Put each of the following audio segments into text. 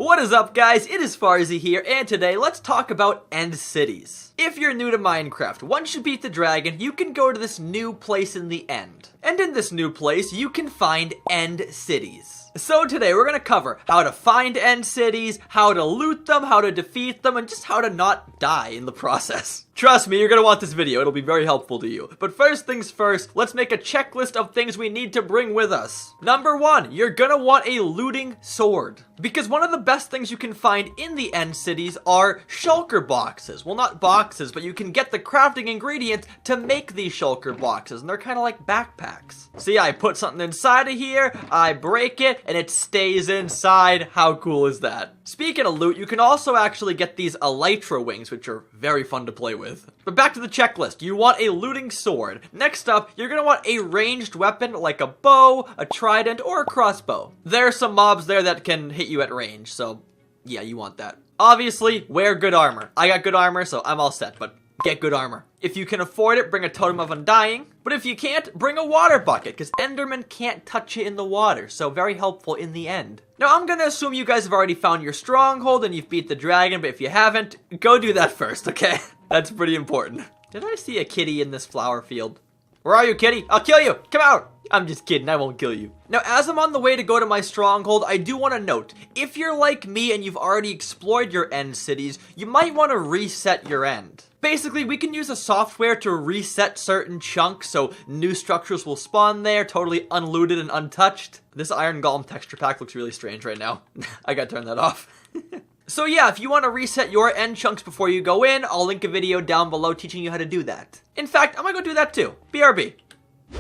What is up, guys? It is Farzy here, and today let's talk about end cities. If you're new to Minecraft, once you beat the dragon, you can go to this new place in the end. And in this new place, you can find end cities. So today we're going to cover how to find end cities, how to loot them, how to defeat them, and just how to not die in the process. Trust me, you're going to want this video. It'll be very helpful to you. But first things first, let's make a checklist of things we need to bring with us. Number 1, you're going to want a looting sword. Because one of the best things you can find in the end cities are shulker boxes. Well, not boxes, but you can get the crafting ingredients to make these shulker boxes. And they're kind of like backpacks. See, I put something inside of here, I break it, and it stays inside. How cool is that? Speaking of loot, you can also actually get these elytra wings, which are very fun to play with. But back to the checklist. You want a looting sword. Next up, you're going to want a ranged weapon like a bow, a trident, or a crossbow. There are some mobs there that can hit you at range, so yeah, you want that. Obviously, wear good armor. I got good armor, so I'm all set, but get good armor. If you can afford it, bring a totem of undying. But if you can't, bring a water bucket, because endermen can't touch you in the water, so very helpful in the end. Now, I'm gonna assume you guys have already found your stronghold and you've beat the dragon, but if you haven't, go do that first, okay? That's pretty important. Did I see a kitty in this flower field? Where are you, kitty? I'll kill you! Come out! I'm just kidding, I won't kill you. Now, as I'm on the way to go to my stronghold, I do want to note, if you're like me and you've already explored your end cities, you might want to reset your end. Basically, we can use a software to reset certain chunks so new structures will spawn there, totally unlooted and untouched. This iron golem texture pack looks really strange right now. I gotta turn that off. So yeah, if you want to reset your end chunks before you go in, I'll link a video down below teaching you how to do that. In fact, I'm gonna go do that too. BRB.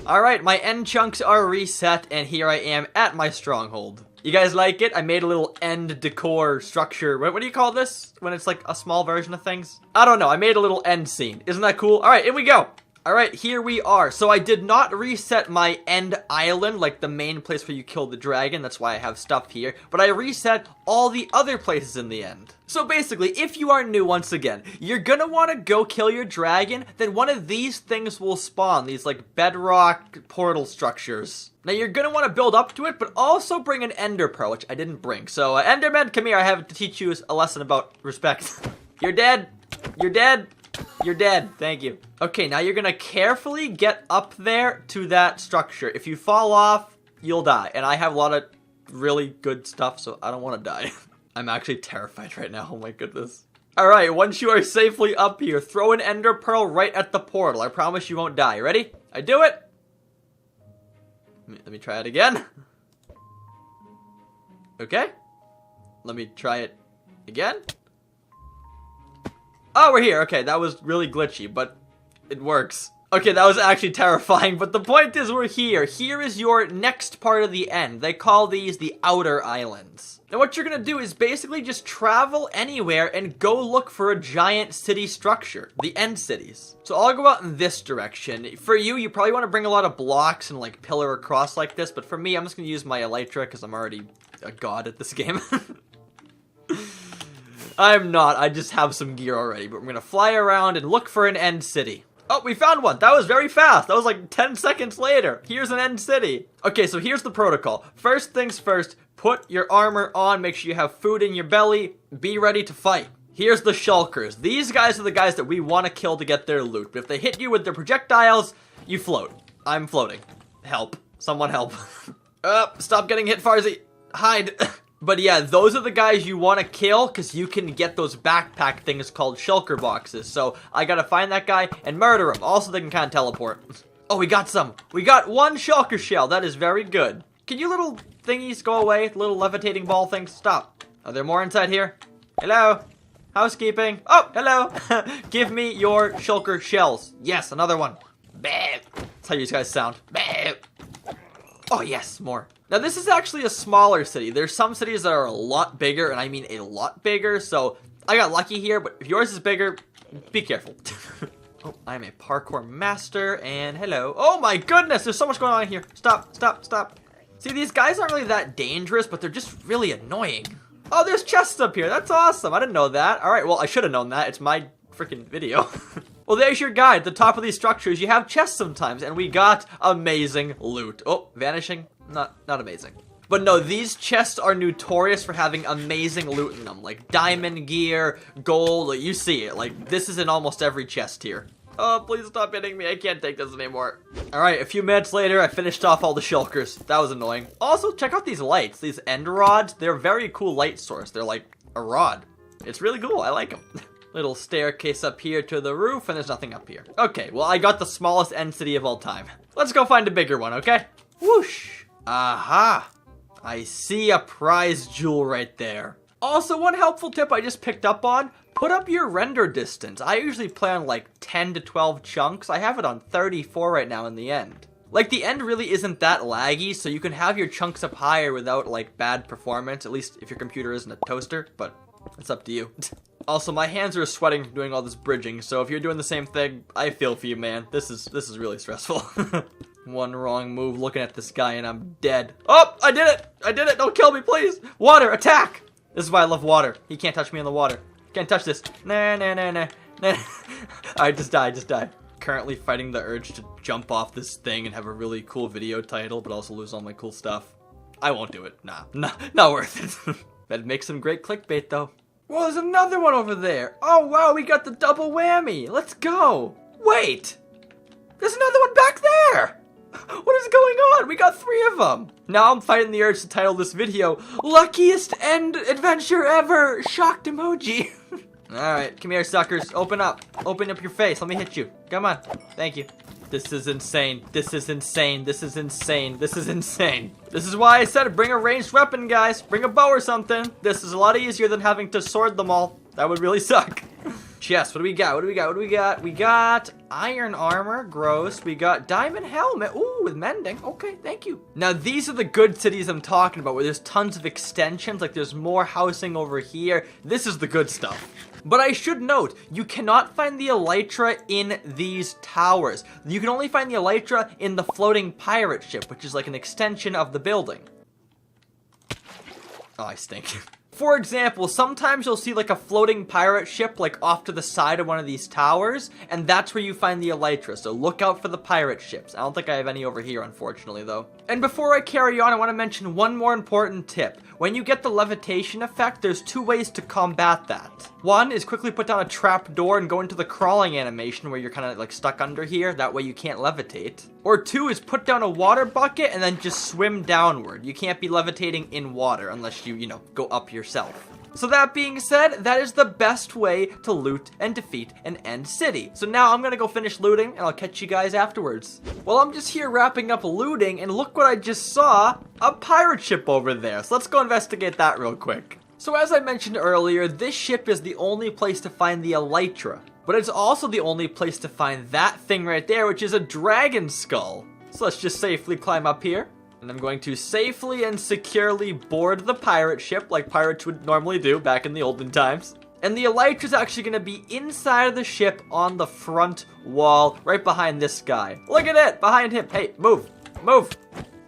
Alright, my end chunks are reset, and here I am at my stronghold. You guys like it? I made a little end decor structure. What do you call this? When it's like a small version of things? I don't know. I made a little end scene. Isn't that cool? Alright, here we go. Alright, here we are. So I did not reset my end island, like the main place where you kill the dragon. That's why I have stuff here. But I reset all the other places in the end. So basically, if you are new once again, you're gonna want to go kill your dragon, then one of these things will spawn. These like bedrock portal structures. Now you're gonna want to build up to it, but also bring an ender pearl, which I didn't bring. So Enderman, come here. I have to teach you a lesson about respect. You're dead. You're dead. You're dead. Thank you. Okay, now you're gonna carefully get up there to that structure. If you fall off, you'll die. And I have a lot of really good stuff, so I don't want to die. I'm actually terrified right now. Oh my goodness. Alright, once you are safely up here, throw an ender pearl right at the portal. I promise you won't die. Ready? I do it. Let me try it again. Okay. Let me try it again. Oh, we're here. Okay, that was really glitchy, but it works. Okay, that was actually terrifying, but the point is we're here. Here is your next part of the end. They call these the outer islands. Now what you're gonna do is basically just travel anywhere and go look for a giant city structure, the end cities. So I'll go out in this direction. For you, you probably want to bring a lot of blocks and like pillar across like this, but for me, I'm just gonna use my elytra because I'm already a god at this game. I'm not, I just have some gear already, but we're gonna fly around and look for an end city. Oh, we found one. That was very fast. That was like 10 seconds later. Here's an end city. Okay, so here's the protocol. First things first, put your armor on, make sure you have food in your belly, be ready to fight. Here's the shulkers. These guys are the guys that we want to kill to get their loot, but if they hit you with their projectiles, you float. I'm floating. Help. Someone help. Stop getting hit, Farzy. Hide. But yeah, those are the guys you want to kill because you can get those backpack things called shulker boxes. So I gotta find that guy and murder him. Also, they can kind of teleport. Oh, we got some. We got one shulker shell. That is very good. Can you little thingies go away? Little levitating ball things? Stop. Are there more inside here? Hello? Housekeeping? Oh, hello. Give me your shulker shells. Yes, another one. That's how you guys sound. Oh, yes, more. Now, this is actually a smaller city. There's some cities that are a lot bigger, and I mean a lot bigger, so I got lucky here, but if yours is bigger, be careful. Oh, I'm a parkour master, and hello. Oh my goodness, there's so much going on here. Stop, stop, stop. See, these guys aren't really that dangerous, but they're just really annoying. Oh, there's chests up here. That's awesome. I didn't know that. All right, well, I should have known that. It's my freaking video. Well, there's your guide. At the top of these structures, you have chests sometimes, and we got amazing loot. Oh, vanishing. Not amazing. But no, these chests are notorious for having amazing loot in them. Like diamond gear, gold, like, you see it. Like, this is in almost every chest here. Oh, please stop hitting me. I can't take this anymore. Alright, a few minutes later, I finished off all the shulkers. That was annoying. Also, check out these lights. These end rods. They're a very cool light source. They're like a rod. It's really cool. I like them. Little staircase up here to the roof, and there's nothing up here. Okay, well, I got the smallest end city of all time. Let's go find a bigger one, okay? Whoosh. Aha. I see a prize jewel right there. Also, one helpful tip I just picked up on, put up your render distance. I usually play on like 10 to 12 chunks. I have it on 34 right now in the end. Like, the end really isn't that laggy, so you can have your chunks up higher without like bad performance, at least if your computer isn't a toaster, but it's up to you. Also, my hands are sweating from doing all this bridging, so if you're doing the same thing, I feel for you, man. This is really stressful. One wrong move looking at this guy and I'm dead. Oh, I did it! I did it! Don't kill me, please! Water, attack! This is why I love water. He can't touch me in the water. Can't touch this. Nah. Alright, just die. Currently fighting the urge to jump off this thing and have a really cool video title, but also lose all my cool stuff. I won't do it. Nah, not worth it. That'd make some great clickbait, though. Well, there's another one over there. Oh, wow, we got the double whammy. Let's go. Wait. There's another one back there. What is going on? We got 3 of them. Now I'm fighting the urge to title this video, Luckiest End Adventure Ever! Shocked emoji. Alright, come here, suckers. Open up. Open up your face. Let me hit you. Come on. Thank you. This is insane. This is insane. This is insane. This is insane. This is why I said bring a ranged weapon, guys. Bring a bow or something. This is a lot easier than having to sword them all. That would really suck. Chest, what do we got? What do we got? What do we got? We got iron armor, gross. We got diamond helmet, ooh, with mending. Okay, thank you. Now, these are the good cities I'm talking about, where there's tons of extensions, like there's more housing over here. This is the good stuff. But I should note, you cannot find the elytra in these towers. You can only find the elytra in the floating pirate ship, which is like an extension of the building. Oh, I stink. For example, sometimes you'll see like a floating pirate ship like off to the side of one of these towers, and that's where you find the elytra, so look out for the pirate ships. I don't think I have any over here, unfortunately, though. And before I carry on, I want to mention one more important tip. When you get the levitation effect, there's 2 ways to combat that. One is quickly put down a trap door and go into the crawling animation where you're kind of like stuck under here, that way you can't levitate. Or 2 is put down a water bucket and then just swim downward. You can't be levitating in water unless you know, go up yourself. So that being said, that is the best way to loot and defeat an end city. So now I'm gonna go finish looting and I'll catch you guys afterwards. Well, I'm just here wrapping up looting and look what I just saw, a pirate ship over there. So let's go investigate that real quick. So as I mentioned earlier, this ship is the only place to find the elytra, but it's also the only place to find that thing right there, which is a dragon skull. So let's just safely climb up here. And I'm going to safely and securely board the pirate ship like pirates would normally do back in the olden times. And the elytra is actually going to be inside of the ship on the front wall, right behind this guy. Look at it, behind him. Hey, move, move.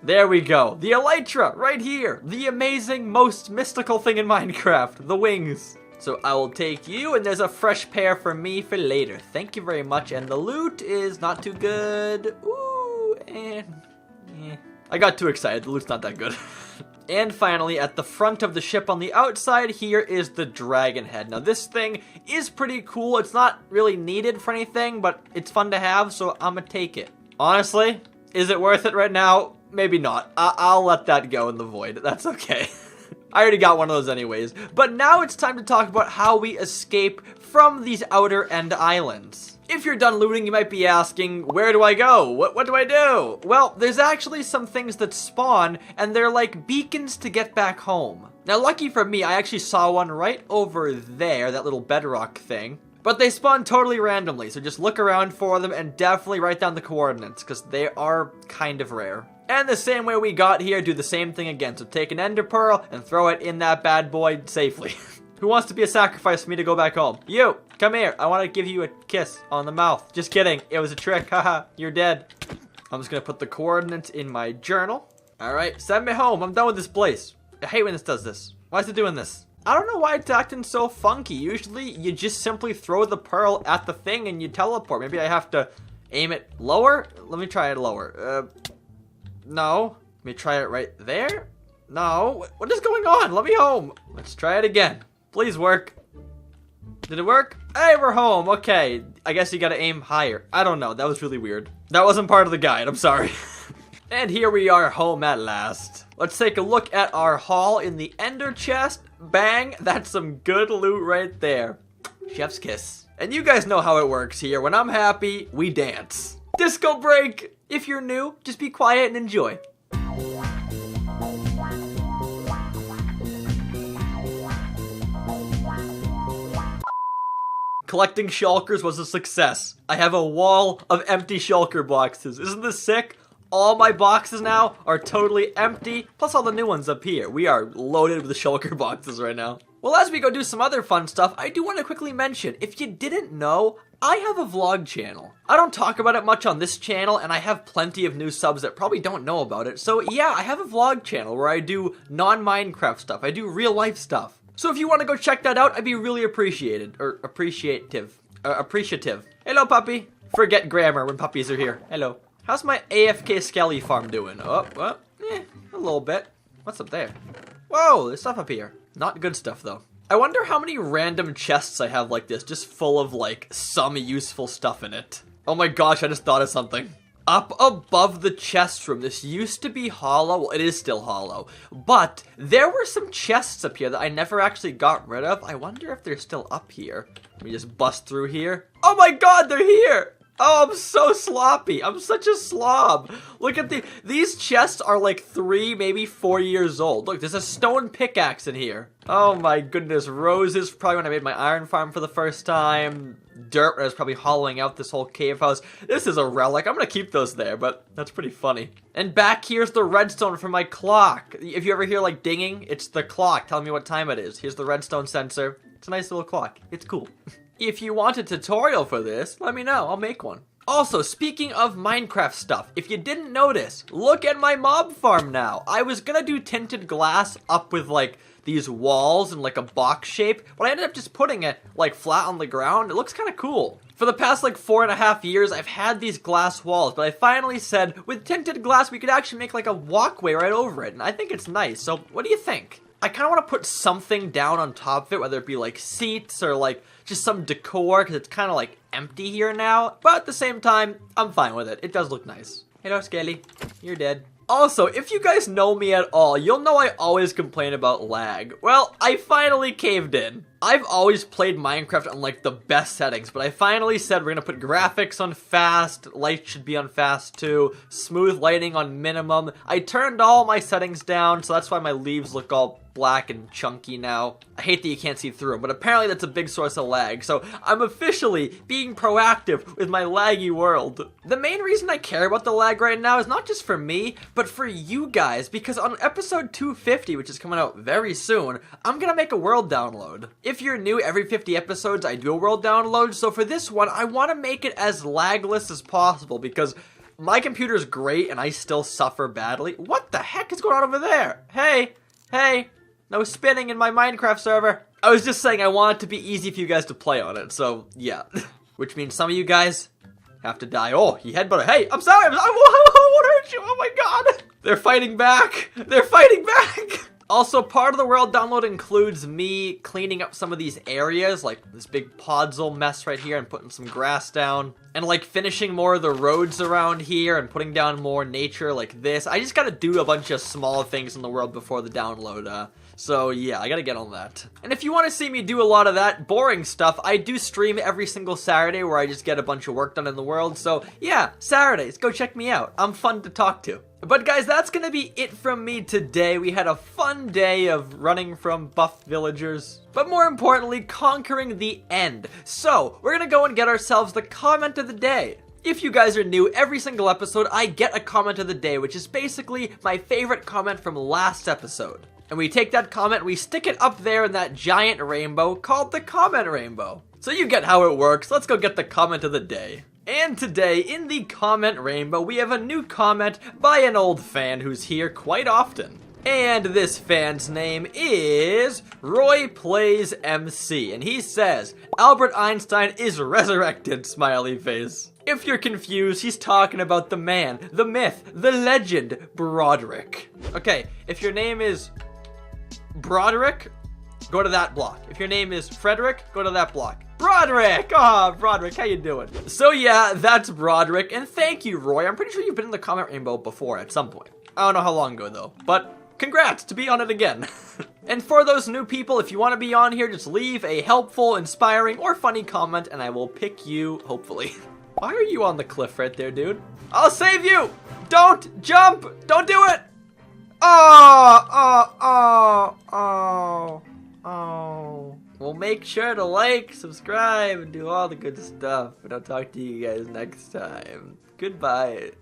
There we go. The elytra, right here. The amazing, most mystical thing in Minecraft, the wings. So I will take you, and there's a fresh pair for me for later. Thank you very much. And the loot is not too good. Ooh, and yeah. I got too excited. The loot's not that good. And finally, at the front of the ship on the outside, here is the dragon head. Now, this thing is pretty cool. It's not really needed for anything, but it's fun to have, so I'm gonna take it. Honestly, is it worth it right now? Maybe not. I'll let that go in the void. That's okay. I already got one of those anyways. But now it's time to talk about how we escape from these outer end islands. If you're done looting, you might be asking, where do I go? What do I do? Well, there's actually some things that spawn, and they're like beacons to get back home. Now, lucky for me, I actually saw one right over there, that little bedrock thing. But they spawn totally randomly, so just look around for them and definitely write down the coordinates, because they are kind of rare. And the same way we got here, do the same thing again. So take an ender pearl and throw it in that bad boy safely. Who wants to be a sacrifice for me to go back home? You! Come here. I want to give you a kiss on the mouth. Just kidding. It was a trick. Haha. You're dead. I'm just going to put the coordinates in my journal. Alright. Send me home. I'm done with this place. I hate when this does this. Why is it doing this? I don't know why it's acting so funky. Usually, you just simply throw the pearl at the thing and you teleport. Maybe I have to aim it lower? Let me try it lower. No. Let me try it right there. No, what is going on? Let me home. Let's try it again. Please work. Did it work? Hey, we're home. Okay, I guess you gotta aim higher. I don't know, that was really weird. That wasn't part of the guide, I'm sorry. And here we are home at last. Let's take a look at our haul in the ender chest. Bang, that's some good loot right there. Chef's kiss. And you guys know how it works here. When I'm happy, we dance. Disco break. If you're new, just be quiet and enjoy. Collecting shulkers was a success. I have a wall of empty shulker boxes. Isn't this sick? All my boxes now are totally empty, plus all the new ones up here. We are loaded with shulker boxes right now. Well, as we go do some other fun stuff, I do want to quickly mention, if you didn't know, I have a vlog channel. I don't talk about it much on this channel, and I have plenty of new subs that probably don't know about it. So yeah, I have a vlog channel where I do non-Minecraft stuff. I do real life stuff. So if you want to go check that out, I'd be really appreciative. Hello, puppy. Forget grammar when puppies are here. Hello. How's my AFK Skelly farm doing? A little bit. What's up there? Whoa, there's stuff up here. Not good stuff, though. I wonder how many random chests I have like this, just full of, like, some useful stuff in it. Oh my gosh, I just thought of something. Up above the chest room, this used to be hollow. Well, it is still hollow. But there were some chests up here that I never actually got rid of. I wonder if they're still up here. Let me just bust through here. Oh my god, they're here! Oh, I'm so sloppy. I'm such a slob. Look at these chests are like 3, maybe 4 years old. Look, there's a stone pickaxe in here. Oh my goodness. Roses, probably when I made my iron farm for the first time. Dirt, when I was probably hollowing out this whole cave house. This is a relic. I'm gonna keep those there, but that's pretty funny. And back here's the redstone for my clock. If you ever hear like dinging, it's the clock telling me what time it is. Here's the redstone sensor. It's a nice little clock. It's cool. If you want a tutorial for this, let me know. I'll make one. Also, speaking of Minecraft stuff, if you didn't notice, look at my mob farm now. I was gonna do tinted glass up with like these walls in like a box shape, but I ended up just putting it like flat on the ground. It looks kind of cool. For the past like 4.5 years, I've had these glass walls, but I finally said with tinted glass, we could actually make like a walkway right over it, and I think it's nice. So what do you think? I kind of want to put something down on top of it, whether it be like seats or like just some decor, because it's kind of like empty here now. But at the same time, I'm fine with it. It does look nice. Hello, Skelly. You're dead. Also, if you guys know me at all, you'll know I always complain about lag. Well, I finally caved in. I've always played Minecraft on like the best settings, but I finally said we're gonna put graphics on fast, light should be on fast too, smooth lighting on minimum. I turned all my settings down, so that's why my leaves look all black and chunky now. I hate that you can't see through them, but apparently that's a big source of lag, so I'm officially being proactive with my laggy world. The main reason I care about the lag right now is not just for me, but for you guys, because on episode 250, which is coming out very soon, I'm gonna make a world download. If you're new, every 50 episodes I do a world download, so for this one, I want to make it as lagless as possible, because my computer's great and I still suffer badly. What the heck is going on over there? Hey, no spinning in my Minecraft server. I was just saying I want it to be easy for you guys to play on it, so yeah. Which means some of you guys have to die. Oh, he headbutted. Hey, I'm sorry, I won't hurt you, oh my god. They're fighting back. They're fighting back. Also, part of the world download includes me cleaning up some of these areas, like this big podzol mess right here and putting some grass down. And like finishing more of the roads around here and putting down more nature like this. I just gotta do a bunch of small things in the world before the download, so yeah, I gotta get on that. And if you want to see me do a lot of that boring stuff, I do stream every single Saturday where I just get a bunch of work done in the world. So yeah, Saturdays, go check me out. I'm fun to talk to. But guys, that's gonna be it from me today. We had a fun day of running from buff villagers, but more importantly, conquering the end. So we're gonna go and get ourselves the comment of the day. If you guys are new, every single episode I get a comment of the day, which is basically my favorite comment from last episode. And we take that comment, we stick it up there in that giant rainbow called the comment rainbow. So you get how it works. Let's go get the comment of the day. And today, in the comment rainbow, we have a new comment by an old fan who's here quite often. And this fan's name is Roy Plays MC, and he says, Albert Einstein is resurrected, smiley face. If you're confused, he's talking about the man, the myth, the legend, Broderick. Okay, if your name is Broderick, go to that block. If your name is Frederick, go to that block. Broderick! Ah, Broderick, how you doing? So yeah, that's Broderick, and thank you, Roy. I'm pretty sure you've been in the comment rainbow before at some point. I don't know how long ago, though, but congrats to be on it again. And for those new people, if you want to be on here, just leave a helpful, inspiring, or funny comment, and I will pick you, hopefully. Why are you on the cliff right there, dude? I'll save you! Don't jump! Don't do it! Oh. Well, make sure to like, subscribe, and do all the good stuff. And I'll talk to you guys next time. Goodbye.